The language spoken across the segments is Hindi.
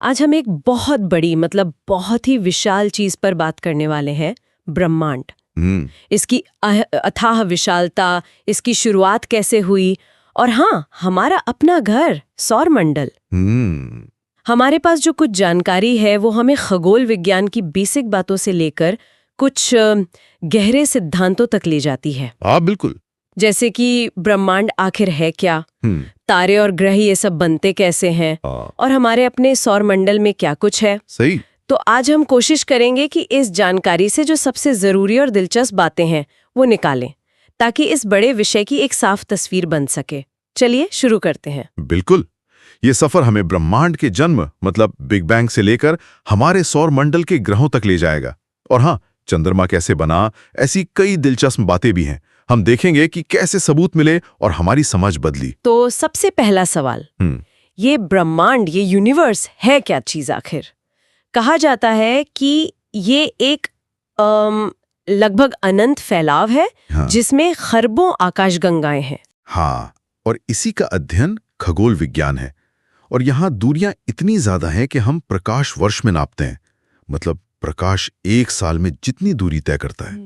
आज हम एक बहुत बड़ी बहुत ही विशाल चीज पर बात करने वाले हैं, ब्रह्मांड। इसकी अथाह विशालता, इसकी शुरुआत कैसे हुई, और हाँ, हमारा अपना घर सौरमंडल। हमारे पास जो कुछ जानकारी है वो हमें खगोल विज्ञान की बेसिक बातों से लेकर कुछ गहरे सिद्धांतों तक ले जाती है। हाँ, बिल्कुल। जैसे कि ब्रह्मांड आखिर है क्या, तारे और ग्रह ये सब बनते कैसे हैं, और हमारे अपने सौरमंडल में क्या कुछ है। सही। तो आज हम कोशिश करेंगे कि इस जानकारी से जो सबसे जरूरी और दिलचस्प बातें हैं वो निकालें, ताकि इस बड़े विषय की एक साफ तस्वीर बन सके। चलिए शुरू करते हैं। बिल्कुल। ये सफर हमें ब्रह्मांड के जन्म बिग बैंग से लेकर हमारे सौरमंडल के ग्रहों तक ले जाएगा। और हाँ, चंद्रमा कैसे बना, ऐसी कई दिलचस्प बातें भी हैं। हम देखेंगे कि कैसे सबूत मिले और हमारी समझ बदली। तो सबसे पहला सवाल, ये ब्रह्मांड, ये यूनिवर्स है क्या चीज आखिर? कहा जाता है कि ये एक लगभग अनंत फैलाव है। हाँ। जिसमें खरबों आकाशगंगाएं हैं। हाँ, और इसी का अध्ययन खगोल विज्ञान है। और यहाँ दूरियां इतनी ज्यादा हैं कि हम प्रकाश वर्ष में नापते हैं। प्रकाश एक साल में जितनी दूरी तय करता है।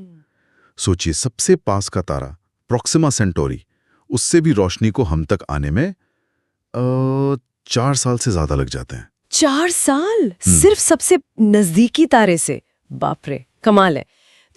सोचिए, सबसे पास का तारा प्रोक्सिमा सेंटोरी, उससे भी रोशनी को हम तक आने में 4 साल से ज्यादा लग जाते हैं। 4 साल सिर्फ सबसे नजदीकी तारे से? बाप रे, कमाल है।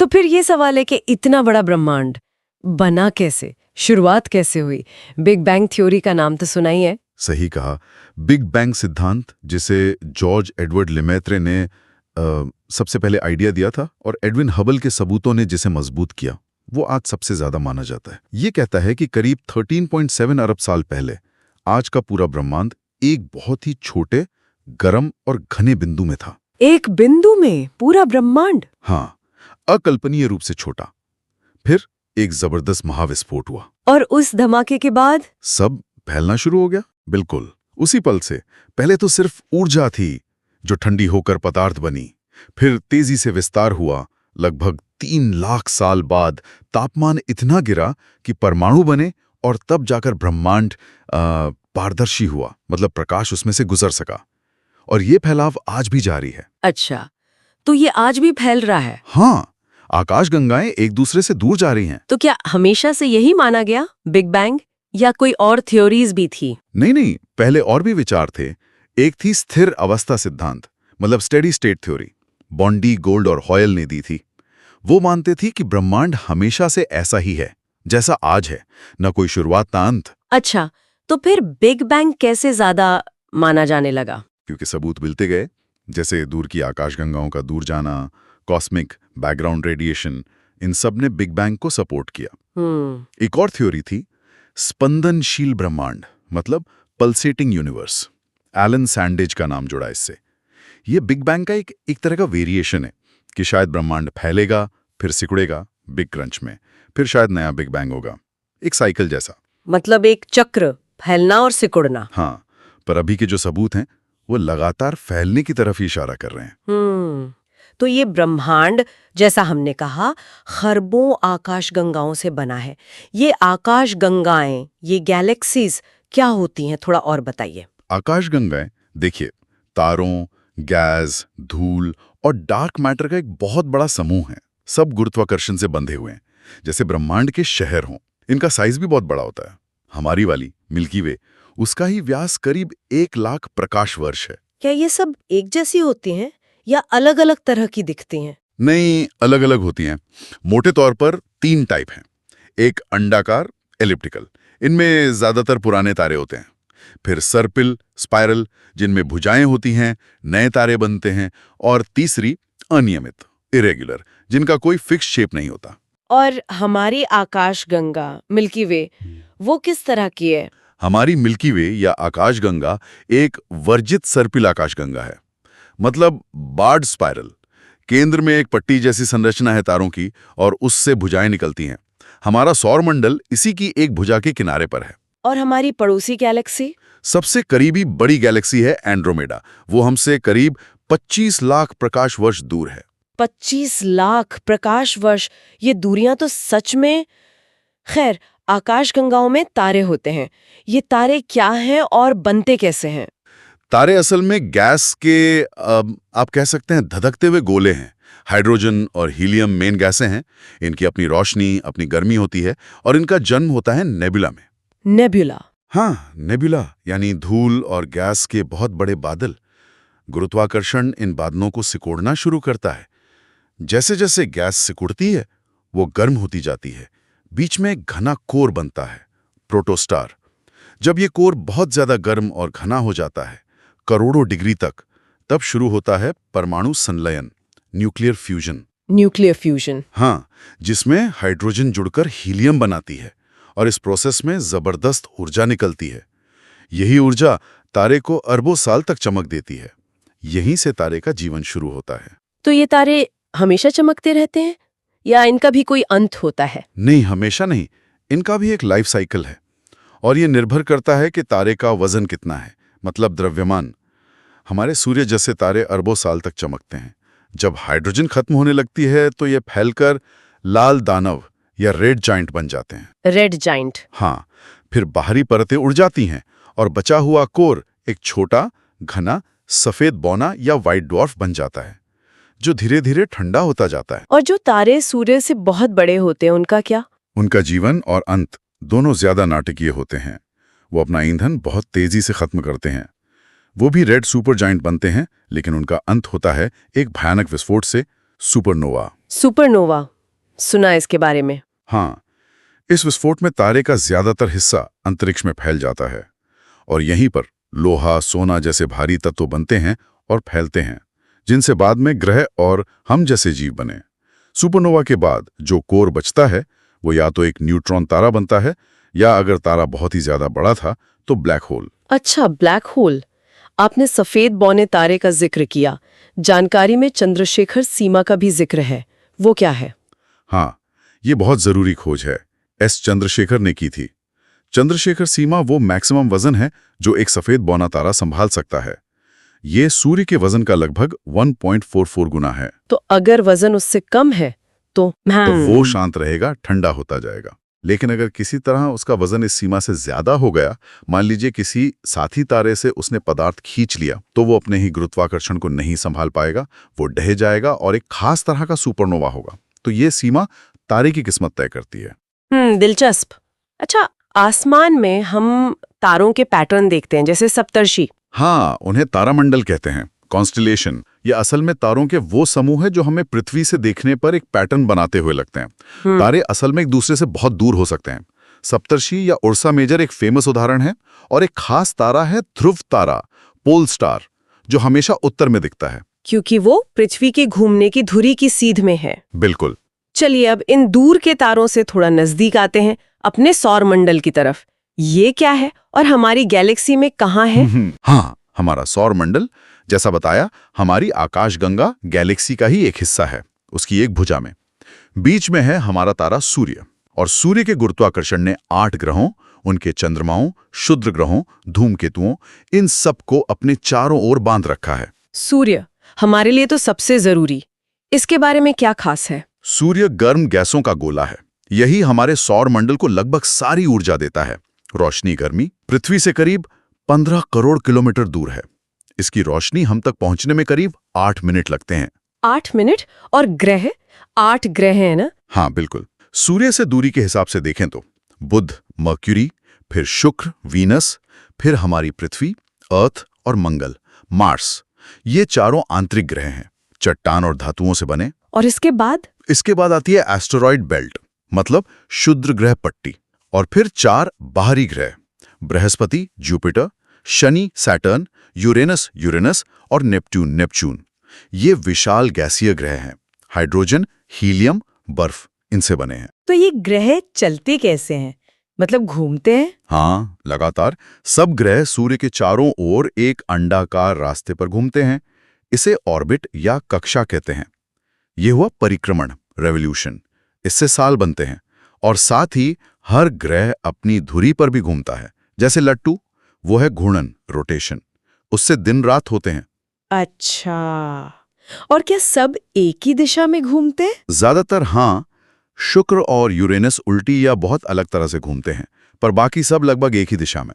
तो फिर ये सवाल है कि इतना बड़ा ब्रह्मांड बना कैसे, शुरुआत कैसे हुई? बिग बैंग थ्योरी का नाम तो सुना ही है। सही कहा। बिग बैंग सिद्धांत, जिसे जॉर्ज एडवर्ड लेमेत्रे ने सबसे पहले आइडिया दिया था और एडविन हबल के सबूतों ने जिसे मजबूत किया, वो आज सबसे ज्यादा माना जाता है। ये कहता है कि करीब 13.7 अरब साल पहले आज का पूरा ब्रह्मांड एक बहुत ही छोटे, गर्म और घने बिंदु में था। एक बिंदु में पूरा ब्रह्मांड? हाँ, अकल्पनीय रूप से छोटा। फिर एक जबरदस्त महाविस्फोट हुआ और उस धमाके के बाद सब फैलना शुरू हो गया। बिल्कुल उसी पल से। पहले तो सिर्फ ऊर्जा थी जो ठंडी होकर पदार्थ बनी, फिर तेजी से विस्तार हुआ। लगभग 3 लाख साल बाद तापमान इतना गिरा कि परमाणु बने, और तब जाकर ब्रह्मांड पारदर्शी हुआ, प्रकाश उसमें से गुजर सका। और ये फैलाव आज भी जारी है। अच्छा, तो ये आज भी फैल रहा है? हाँ, आकाशगंगाएं एक दूसरे से दूर जा रही हैं। तो क्या हमेशा से यही माना गया बिग बैंग, या कोई और थ्योरीज भी थी? नहीं, पहले और भी विचार थे। एक थी स्थिर अवस्था सिद्धांत, steady state theory. Bondi, Gold और हॉयल ने दी थी। वो मानते थी कि ब्रह्मांड हमेशा से ऐसा ही है जैसा आज है, न कोई शुरुआत न अंत। अच्छा, तो फिर बिग बैंग कैसे ज्यादा माना जाने लगा? क्योंकि सबूत मिलते गए, जैसे दूर की आकाशगंगाओं का दूर जाना, कॉस्मिक बैकग्राउंड रेडिएशन, इन सब ने बिग बैंग को सपोर्ट किया। एक और थ्योरी थी स्पंदनशील ब्रह्मांड, पल्सेटिंग यूनिवर्स। एलन सैंडेज का नाम जुड़ा इससे। ये बिग बैंग का एक तरह का वेरिएशन है कि शायद ब्रह्मांड फैलेगा, फिर सिकुड़ेगा बिग क्रंच में, फिर शायद नया बिग बैंग होगा। एक साइकिल जैसा। एक चक्र, फैलना और सिकुड़ना। हाँ, पर अभी के जो सबूत हैं वो लगातार फैलने की तरफ ही इशारा कर रहे हैं। तो ये ब्रह्मांड, जैसा हमने कहा, खरबों आकाशगंगाओं से बना है। ये आकाशगंगाएं, ये गैलेक्सीज क्या होती हैं, थोड़ा और बताइए। आकाशगंगाएं, देखिए, तारों, गैस, धूल और डार्क मैटर का एक बहुत बड़ा समूह है। सब गुरुत्वाकर्षण से बंधे हुए हैं, जैसे ब्रह्मांड के शहर हों। इनका साइज भी बहुत बड़ा होता है। हमारी वाली मिल्की वे, उसका ही व्यास करीब 1 लाख प्रकाश वर्ष है। क्या ये सब एक जैसी होती हैं या अलग अलग तरह की दिखती हैं? नहीं, अलग अलग होती हैं। मोटे तौर पर 3 टाइप हैं। एक अंडाकार, एलिप्टिकल, इनमें ज्यादातर पुराने तारे होते हैं। फिर सर्पिल, स्पाइरल, जिनमें भुजाएं होती हैं, नए तारे बनते हैं। और तीसरी अनियमित, इरेगुलर, जिनका कोई फिक्स शेप नहीं होता। और हमारी आकाशगंगा मिल्की वे, वो किस तरह की है? हमारी मिल्की वे या आकाशगंगा एक वर्जित सर्पिल आकाशगंगा है, बार्ड स्पाइरल। केंद्र में एक पट्टी जैसी संरचना है तारों की, और उससे भुजाएं निकलती हैं। हमारा सौरमंडल इसी की एक भुजा के किनारे पर है। और हमारी पड़ोसी गैलेक्सी? सबसे करीबी बड़ी गैलेक्सी है एंड्रोमेडा। वो हमसे करीब 25 लाख प्रकाश वर्ष दूर है। 25 लाख प्रकाश वर्ष, ये दूरियां तो सच में। खैर, आकाशगंगाओं में तारे होते हैं। ये तारे क्या हैं और बनते कैसे हैं? तारे असल में गैस के आप कह सकते हैं धधकते हुए गोले हैं। हाइड्रोजन और हीलियम मेन गैसें हैं। इनकी अपनी रोशनी, अपनी गर्मी होती है और इनका जन्म होता है नेबुला में। नेबुला? हाँ, नेबुला यानी धूल और गैस के बहुत बड़े बादल। गुरुत्वाकर्षण इन बादलों को सिकोड़ना शुरू करता है। जैसे जैसे गैस सिकुड़ती है वो गर्म होती जाती है। बीच में एक घना कोर बनता है, प्रोटोस्टार। जब ये कोर बहुत ज्यादा गर्म और घना हो जाता है, करोड़ों डिग्री तक, तब शुरू होता है परमाणु संलयन, न्यूक्लियर फ्यूजन। Nuclear fusion? हाँ, जिसमें हाइड्रोजन जुड़कर हीलियम बनाती है और इस प्रोसेस में जबरदस्त ऊर्जा निकलती है। यही ऊर्जा तारे को अरबों साल तक चमक देती है। यहीं से तारे का जीवन शुरू होता है। तो ये तारे हमेशा चमकते रहते हैं या इनका भी कोई अंत होता है? नहीं, हमेशा नहीं। इनका भी एक लाइफ साइकिल है और ये निर्भर करता है कि तारे का वजन कितना है, मतलब द्रव्यमान। हमारे सूर्य जैसे तारे अरबों साल तक चमकते हैं। जब हाइड्रोजन खत्म होने लगती है तो ये फैलकर लाल दानव या रेड जाइंट बन जाते हैं। Red giant? हाँ, फिर बाहरी परतें उड़ जाती हैं और बचा हुआ कोर एक छोटा, घना, सफेद बौना या व्हाइट ड्वार्फ बन जाता है, जो धीरे धीरे ठंडा होता जाता है। और जो तारे सूर्य से बहुत बड़े होते हैं, उनका क्या? उनका जीवन और अंत दोनों ज्यादा नाटकीय होते हैं। वो अपना ईंधन बहुत तेजी से खत्म करते हैं। वो भी रेड सुपर जाइंट बनते हैं, लेकिन उनका अंत होता है एक भयानक विस्फोट से, सुपरनोवा। सुपरनोवा? सुना है इसके बारे में। हाँ, इस विस्फोट में तारे का ज्यादातर हिस्सा अंतरिक्ष में फैल जाता है और यहीं पर लोहा, सोना जैसे भारी तत्व बनते हैं और फैलते हैं, जिनसे बाद में ग्रह और हम जैसे जीव बने। सुपरनोवा के बाद जो कोर बचता है वो या तो एक न्यूट्रॉन तारा बनता है या अगर तारा बहुत ही ज्यादा बड़ा था तो ब्लैक होल। अच्छा, ब्लैक होल। आपने सफेद बौने तारे का जिक्र किया। जानकारी में चंद्रशेखर सीमा का भी जिक्र है, वो क्या है? हाँ, ये बहुत जरूरी खोज है। एस चंद्रशेखर ने की थी। चंद्रशेखर सीमा वो मैक्सिमम वजन है जो एक सफेद बौना तारा संभाल सकता है। ये सूर्य के वजन का लगभग 1.44 गुना है। तो अगर वजन उससे कम है तो वो शांत रहेगा, ठंडा होता जाएगा। लेकिन अगर किसी तरह उसका वजन इस सीमा से ज्यादा हो गया, मान लीजिए किसी साथी तारे से उसने पदार्थ खींच लिया, तो वो अपने ही गुरुत्वाकर्षण को नहीं संभाल पाएगा, वो ढह जाएगा और एक खास तरह का सुपरनोवा होगा। तो ये सीमा तारे की किस्मत तय करती है। दिलचस्प। अच्छा, आसमान में हम तारों के पैटर्न देखते हैं, जैसे सप्तर्षि। हाँ, उन्हें तारामंडल कहते हैं, कॉन्स्टिलेशन। ये असल में तारों के वो समूह है जो हमें पृथ्वी से देखने पर एक पैटर्न बनाते हुए लगते हैं। तारे असल में एक दूसरे से बहुत दूर हो सकते हैं। सप्तर्षि या उर्सा मेजर एक फेमस उदाहरण है और एक खास तारा है ध्रुव तारा, पोल स्टार, जो हमेशा उत्तर में दिखता है क्योंकि वो पृथ्वी के घूमने की धुरी की सीध में है। बिल्कुल। चलिए अब इन दूर के तारों से थोड़ा नजदीक आते हैं, अपने सौर मंडल की तरफ। ये क्या है और हमारी गैलेक्सी में कहाँ है? हाँ, हमारा सौर मंडल, जैसा बताया, हमारी आकाशगंगा गैलेक्सी का ही एक हिस्सा है, उसकी एक भुजा में। बीच में है हमारा तारा सूर्य, और सूर्य के गुरुत्वाकर्षण ने 8 ग्रहों, उनके चंद्रमाओं, क्षुद्र ग्रहों, धूमकेतुओं, इन सब को अपने चारों ओर बांध रखा है। सूर्य हमारे लिए तो सबसे जरूरी। इसके बारे में क्या खास है? सूर्य गर्म गैसों का गोला है। यही हमारे सौर मंडल को लगभग सारी ऊर्जा देता है। रोशनी, गर्मी पृथ्वी से करीब 15 करोड़ किलोमीटर दूर है। इसकी रोशनी हम तक पहुंचने में करीब 8 मिनट लगते हैं। 8 मिनट? और ग्रह? 8 ग्रह हैं ना? हाँ, बिल्कुल। सूर्य से दूरी के हिसाब से देखें तो बुध, मर्क्यूरी, फिर शुक्र, वीनस, फिर हमारी पृथ्वी, अर्थ और मंगल, मार्स, ये चारों आंतरिक ग्रह हैं, चट्टान और धातुओं से बने। और इसके बाद? इसके बाद आती है एस्टेरॉयड बेल्ट, मतलब क्षुद्र ग्रह पट्टी, और फिर 4 बाहरी ग्रह, Brihaspati, Jupiter, Shani, Saturn, Uranus और नेपच्यून। ये विशाल गैसीय ग्रह हैं। हाइड्रोजन, हीलियम, बर्फ, इनसे बने हैं। तो ये ग्रह चलते कैसे हैं? मतलब घूमते हैं? हाँ, लगातार। सब ग्रह सूर्य के चारों ओर एक अंडाकार रास्ते पर घूमते हैं। इसे ऑर्बिट या कक्षा कहते हैं। ये हुआ परिक्रमण, रेवोल्यूशन। इससे साल बनते हैं और साथ ही हर ग्रह अपनी धुरी पर भी घूमता है। जैसे लट्टू, वो है घूर्णन, रोटेशन। उससे दिन रात होते हैं। अच्छा, और क्या सब एक ही दिशा में घूमते हैं? ज्यादातर हाँ। शुक्र और यूरेनस उल्टी या बहुत अलग तरह से घूमते हैं, पर बाकी सब लगभग एक ही दिशा में।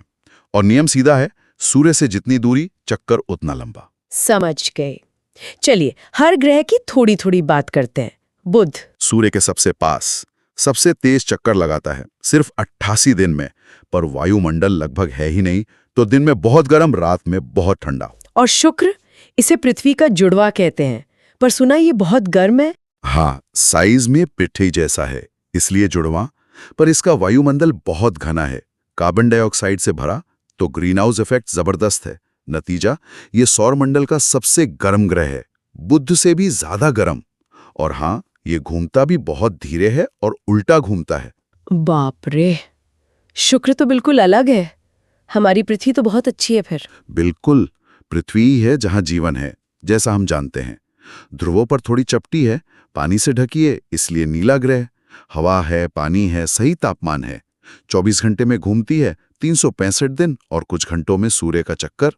और नियम सीधा है, सूर्य से जितनी दूरी, चक्कर उतना लंबा। समझ गए। चलिए हर ग्रह की थोड़ी थोड़ी बात करते हैं। बुध सूर्य के सबसे पास, सबसे तेज चक्कर लगाता है, सिर्फ 88 दिन में, पर वायुमंडल लगभग है ही नहीं, तो दिन में बहुत गर्म, रात में बहुत ठंडा। और शुक्र, इसे पृथ्वी का जुड़वा कहते हैं, पर सुना ये बहुत गर्म है। हाँ, साइज में पृथ्वी जैसा है, इसलिए जुड़वा, पर इसका वायुमंडल बहुत घना है, कार्बन डाइऑक्साइड से भरा, तो ग्रीन हाउस इफेक्ट जबरदस्त है। नतीजा, ये सौरमंडल का सबसे गर्म ग्रह है, बुध से भी ज्यादा गर्म। और हाँ, ये घूमता भी बहुत धीरे है और उल्टा घूमता है। बाप रे, शुक्र तो बिल्कुल अलग है। हमारी पृथ्वी तो बहुत अच्छी है फिर। बिल्कुल, पृथ्वी ही है जहां जीवन है, जैसा हम जानते हैं। ध्रुवों पर थोड़ी चपटी है, पानी से ढकी है, इसलिए नीला ग्रह। हवा है, पानी है, सही तापमान है। 24 घंटे में घूमती है, 365 दिन, और कुछ घंटों में सूर्य का चक्कर।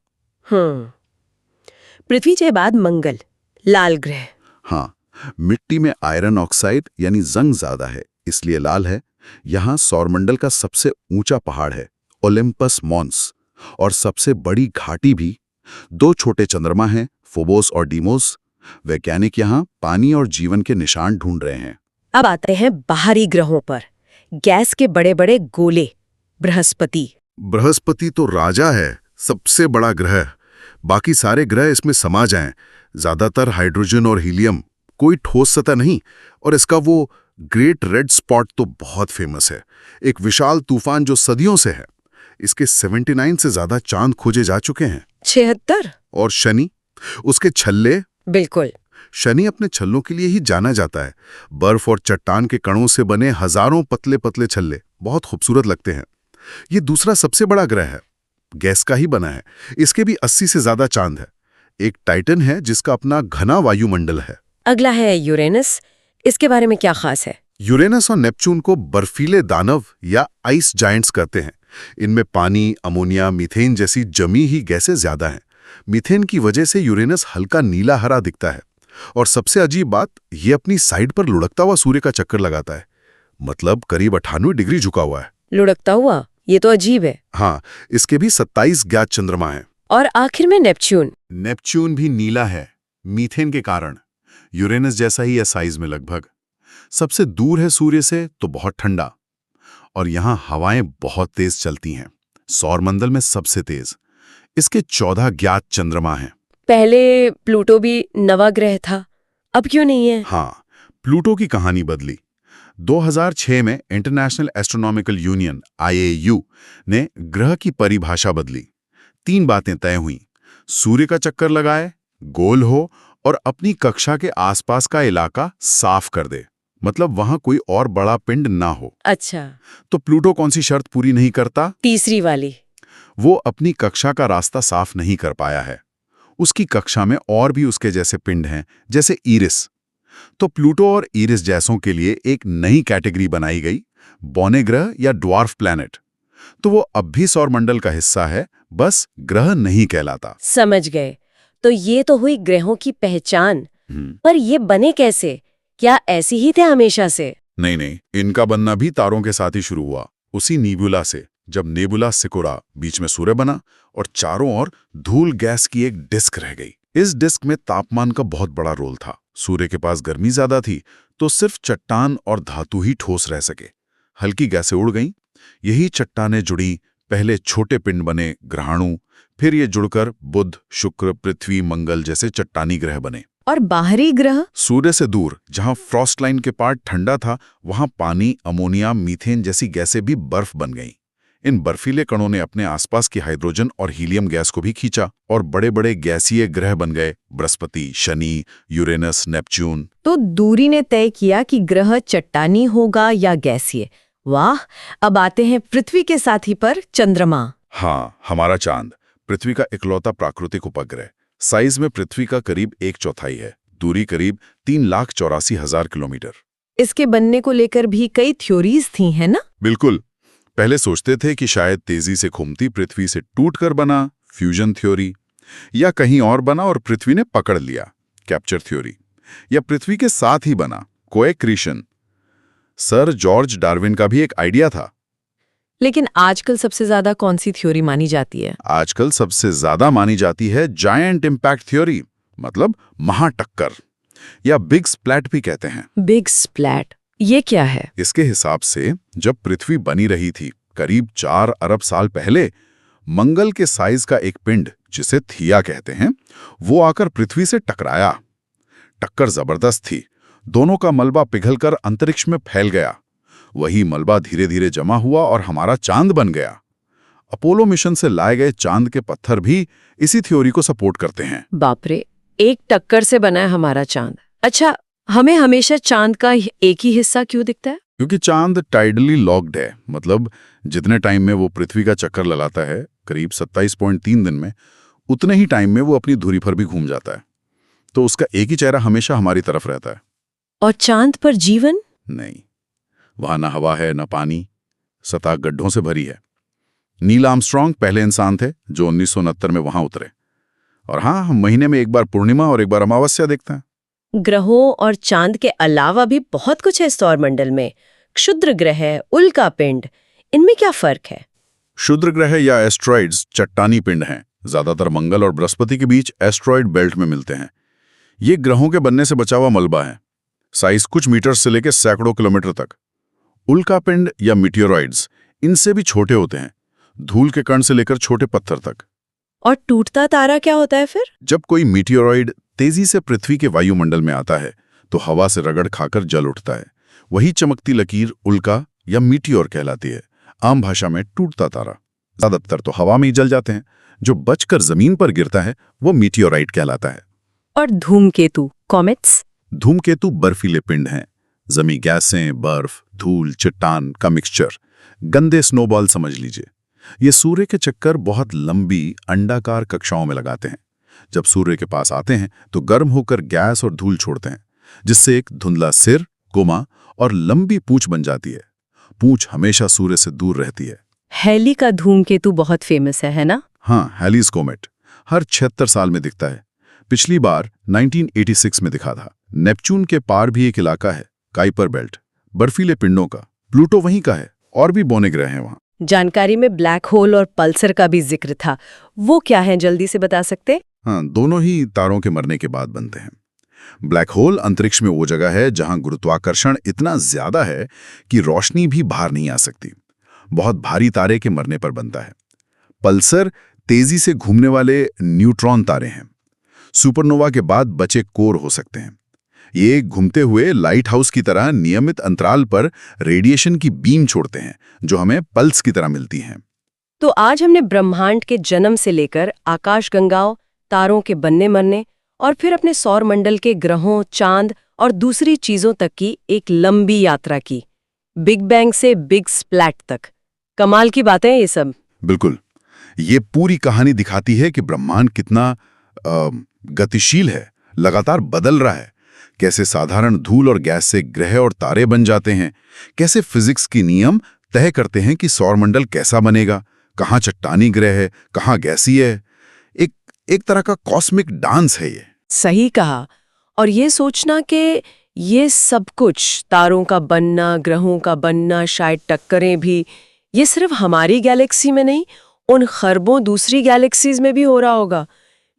पृथ्वी के बाद मंगल, लाल ग्रह। हाँ, मिट्टी में आयरन ऑक्साइड यानी जंग ज्यादा है, इसलिए लाल है। यहाँ सौरमंडल का सबसे ऊंचा पहाड़ है, ओलिम्पस मॉन्स, और सबसे बड़ी घाटी भी। 2 छोटे चंद्रमा हैं, फोबोस और डीमोस। वैज्ञानिक यहाँ पानी और जीवन के निशान ढूंढ रहे हैं। अब आते हैं बाहरी ग्रहों पर। गैस के बड़े बड़े गोले, बृहस्पति। बृहस्पति तो राजा है, सबसे बड़ा ग्रह। बाकी सारे ग्रह इसमें समा जाएं, ज्यादातर हाइड्रोजन और हीलियम, कोई ठोस सतह नहीं। और इसका वो ग्रेट रेड स्पॉट तो बहुत फेमस है, एक विशाल तूफान जो सदियों से है। इसके 79 से ज्यादा चांद खोजे जा चुके हैं। 76। और शनि, उसके छल्ले। बिल्कुल। शनि अपने छल्लों के लिए ही जाना जाता है। बर्फ और चट्टान के कणों से बने हजारों पतले पतले छल्ले, बहुत खूबसूरत लगते हैं। ये दूसरा सबसे बड़ा ग्रह है, गैस का ही बना है। इसके भी 80 से ज्यादा चांद है। एक टाइटन है जिसका अपना घना वायुमंडल है। अगला है यूरेनस, इसके बारे में क्या खास है? यूरेनस और नेपच्यून को बर्फीले दानव या आइस जायंट्स कहते हैं। इनमें पानी, अमोनिया, मीथेन जैसी जमी ही गैसें ज्यादा हैं। मीथेन की वजह से यूरेनस हल्का नीला हरा दिखता है। और सबसे अजीब बात, ये अपनी साइड पर लुढ़कता हुआ सूर्य का चक्कर लगाता है, मतलब करीब 98 डिग्री झुका हुआ है। लुढ़कता हुआ, ये तो अजीब है। हाँ, इसके भी 27 ज्ञात चंद्रमा हैं। और आखिर में नेपच्यून। नेपच्यून भी नीला है, मीथेन के कारण। यूरेनस जैसा ही है साइज में लगभग। सबसे दूर है सूर्य से तो बहुत ठंडा, और यहाँ हवाएं बहुत तेज चलती हैं, सौरमंडल में सबसे तेज। इसके 14 ज्ञात चंद्रमा हैं। पहले प्लूटो भी नवा ग्रह था, अब क्यों नहीं है? हाँ, प्लूटो की कहानी बदली। 2006 में इंटरनेशनल एस्ट्रोनॉमिकल यूनियन (IAU) ने ग्रह की परिभाषा बदली। 3 बातें तय हुई: सूर्य का चक्कर लगाए, गोल हो, और अपनी कक्षा के आसपास का इलाका साफ कर दे, मतलब वहां कोई और बड़ा पिंड ना हो। अच्छा, तो प्लूटो कौन सी शर्त पूरी नहीं करता? तीसरी वाली। वो अपनी कक्षा का रास्ता साफ नहीं कर पाया है। उसकी कक्षा में और भी उसके जैसे पिंड हैं, जैसे ईरिस। तो प्लूटो और ईरिस जैसों के लिए एक नई कैटेगरी बनाई गई, बौने ग्रह या ड्वार्फ प्लैनेट। तो वो अब भी सौरमंडल का हिस्सा है, बस ग्रह नहीं कहलाता। समझ गए। तो ये तो हुई ग्रहों की पहचान, पर ये बने कैसे? क्या ऐसी ही थे हमेशा से? नहीं, इनका बनना भी तारों के साथ ही शुरू हुआ, उसी नेबुला से। जब नेबुला सिकुड़ा, बीच में सूर्य बना और चारों ओर धूल गैस की एक डिस्क रह गई। इस डिस्क में तापमान का बहुत बड़ा रोल था। सूर्य के पास गर्मी ज्यादा थी, तो सिर्फ चट्टान और धातु ही ठोस रह सके। हल्की गैसें उड़ गईं, यही चट्टानें जुड़ी, पहले छोटे पिंड बने ग्रहाणु, फिर ये जुड़कर बुध, शुक्र, पृथ्वी, मंगल जैसे चट्टानी ग्रह बने। और बाहरी ग्रह? सूर्य से दूर, जहां फ्रॉस्ट लाइन के पार ठंडा था, वहां पानी, अमोनिया, मीथेन जैसी गैसें भी बर्फ बन गईं। इन बर्फीले कणों ने अपने आसपास की हाइड्रोजन और हीलियम गैस को भी खींचा, और बड़े बड़े गैसीय ग्रह बन गए, बृहस्पति, शनि, यूरेनस, नेपच्यून। तो दूरी ने तय किया कि ग्रह चट्टानी होगा या गैसीय। वाह! अब आते हैं पृथ्वी के साथी पर, चंद्रमा। हाँ, हमारा चांद, पृथ्वी का इकलौता प्राकृतिक उपग्रह। साइज में पृथ्वी का करीब 1/4 है, दूरी करीब 3,84,000 किलोमीटर। इसके बनने को लेकर भी कई थ्योरीज थी, है ना? बिल्कुल। पहले सोचते थे कि शायद तेजी से घूमती पृथ्वी से टूटकर बना, फ्यूजन थ्योरी, या कहीं और बना और पृथ्वी ने पकड़ लिया, कैप्चर थ्योरी, या पृथ्वी के साथ ही बना, कोएक्रीशन। सर जॉर्ज डार्विन का भी एक आइडिया था। लेकिन आजकल सबसे ज्यादा कौन सी थ्योरी मानी जाती है? आजकल सबसे ज्यादा मानी जाती है जायंट इम्पैक्ट थ्योरी, मतलब महाटक्कर, या बिग स्प्लैट भी कहते हैं। बिग स्प्लैट, ये क्या है? इसके हिसाब से जब पृथ्वी बनी रही थी करीब 4 अरब साल पहले, मंगल के साइज का एक पिंड, जिसे थिया कहते हैं, वो आकर पृथ्वी से टकराया। टक्कर जबरदस्त थी, दोनों का मलबा पिघलकर अंतरिक्ष में फैल गया। वही मलबा धीरे धीरे जमा हुआ और हमारा चांद बन गया। अपोलो मिशन से लाए गए चांद के पत्थर भी इसी थ्योरी को सपोर्ट करते हैं। बाप रे, एक टक्कर से बना है हमारा चांद। अच्छा, हमें हमेशा चांद का एक ही हिस्सा क्यों दिखता है? क्योंकि चांद टाइडली लॉक्ड है, मतलब जितने टाइम में वो पृथ्वी का चक्कर लगाता है, करीब 27.3 दिन में, उतने ही टाइम में वो अपनी धुरी पर भी घूम जाता है। तो उसका एक ही चेहरा हमेशा हमारी तरफ रहता है। और चांद पर जीवन? नहीं, वहां न हवा है न पानी, सतह गड्ढों से भरी है। नील आर्मस्ट्रांग पहले इंसान थे जो 1969 में वहां उतरे। और हाँ, हम महीने में एक बार पूर्णिमा और एक बार अमावस्या देखते हैं। ग्रहों और चांद के अलावा भी बहुत कुछ है सौरमंडल में। क्षुद्र ग्रह, उल्का पिंड, इनमें क्या फर्क है? क्षुद्र ग्रह या एस्ट्रॉइड्स चट्टानी पिंड हैं। ज्यादातर मंगल और बृहस्पति के बीच एस्ट्रॉइड बेल्ट में मिलते हैं। ये ग्रहों के बनने से बचा हुआ मलबा है, साइज कुछ मीटर से लेकर सैकड़ों किलोमीटर तक। उल्का पिंड या मीटियोरॉइड्स इनसे भी छोटे होते हैं, धूल के कण से लेकर छोटे पत्थर तक। और टूटता तारा क्या होता है फिर? जब कोई मीटियोरॉइड तेजी से पृथ्वी के वायुमंडल में आता है तो हवा से रगड़ खाकर जल उठता है। वही चमकती लकीर उल्का या मीटियोर कहलाती है। आम भाषा में टूटता तारा। ज्यादातर तो हवा में ही जल जाते हैं। जो बचकर जमीन पर गिरता है वो मीटियोराइट कहलाता है। और धूमकेतु, कॉमेट्स? धूमकेतु बर्फीले पिंड हैं। जमी गैसें, बर्फ, धूल, चट्टान का मिक्सचर, गंदे स्नोबॉल समझ लीजिए। ये सूर्य के चक्कर बहुत लंबी अंडाकार कक्षाओं में लगाते हैं। जब सूर्य के पास आते हैं तो गर्म होकर गैस और धूल छोड़ते हैं, जिससे एक धुंधला सिर, कोमा और लंबी पूंछ बन जाती है। पूंछ हमेशा सूर्य से दूर रहती है। हैली का धूमकेतु बहुत फेमस है ना? हाँ, हैलीज कोमेट हर 76 साल में दिखता है। पिछली बार 1986 में दिखा था। नेपच्यून के पार भी एक इलाका है, काइपर बेल्ट, बर्फीले पिंडों का। प्लूटो वहीं का है और भी बौने ग्रह हैं वहां। जानकारी में ब्लैक होल और पल्सर का भी जिक्र था, वो क्या है, जल्दी से बता सकते? हाँ, दोनों ही तारों के मरने के बाद बनते हैं। ब्लैक होल अंतरिक्ष में वो जगह है जहां गुरुत्वाकर्षण इतना ज्यादा है कि रोशनी भी बाहर नहीं आ सकती। बहुत भारी तारे के मरने पर बनता है। पल्सर तेजी से घूमने वाले न्यूट्रॉन तारे हैं। सुपरनोवा के बाद बचे कोर हो सकते हैं। ये घूमते हुए लाइट हाउस की तरह नियमित अंतराल पर रेडिएशन की बीम छोड़ते हैं, जो हमें पल्स की तरह मिलती हैं। तो आज हमने ब्रह्मांड के जन्म से लेकर आकाशगंगाओं, तारों के बनने मरने और फिर अपने सौरमंडल के ग्रहों, चांद और दूसरी चीजों तक की एक लंबी यात्रा की। बिग बैंग से बिग स्प्लैट तक। कमाल की बातें हैं ये सब। बिल्कुल, ये पूरी कहानी दिखाती है कि ब्रह्मांड कितना गतिशील है, लगातार बदल रहा है। कैसे साधारण धूल और गैस से ग्रह और तारे बन जाते हैं, कैसे फिजिक्स की नियम तय करते हैं कि सौरमंडल कैसा बनेगा, कहाँ चट्टानी ग्रह है, कहाँ गैसीय है। एक तरह का कॉस्मिक डांस है ये। सही कहा। और ये सोचना कि ये सब कुछ, तारों का बनना, ग्रहों का बनना, शायद टक्करें भी, ये सिर्फ हमारी गैलेक्सी में नहीं, उन खरबों दूसरी गैलेक्सीज में भी हो रहा होगा,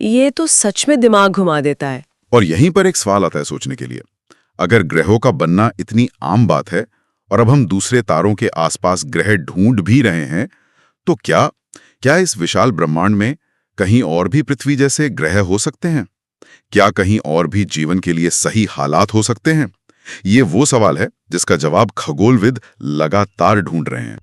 ये तो सच में दिमाग घुमा देता है। और यहीं पर एक सवाल आता है सोचने के लिए। अगर ग्रहों का बनना इतनी आम बात है और अब हम दूसरे तारों के आसपास ग्रह ढूंढ भी रहे हैं, तो क्या इस विशाल ब्रह्मांड में कहीं और भी पृथ्वी जैसे ग्रह हो सकते हैं? क्या कहीं और भी जीवन के लिए सही हालात हो सकते हैं? ये वो सवाल है जिसका जवाब खगोलविद लगातार ढूंढ रहे हैं।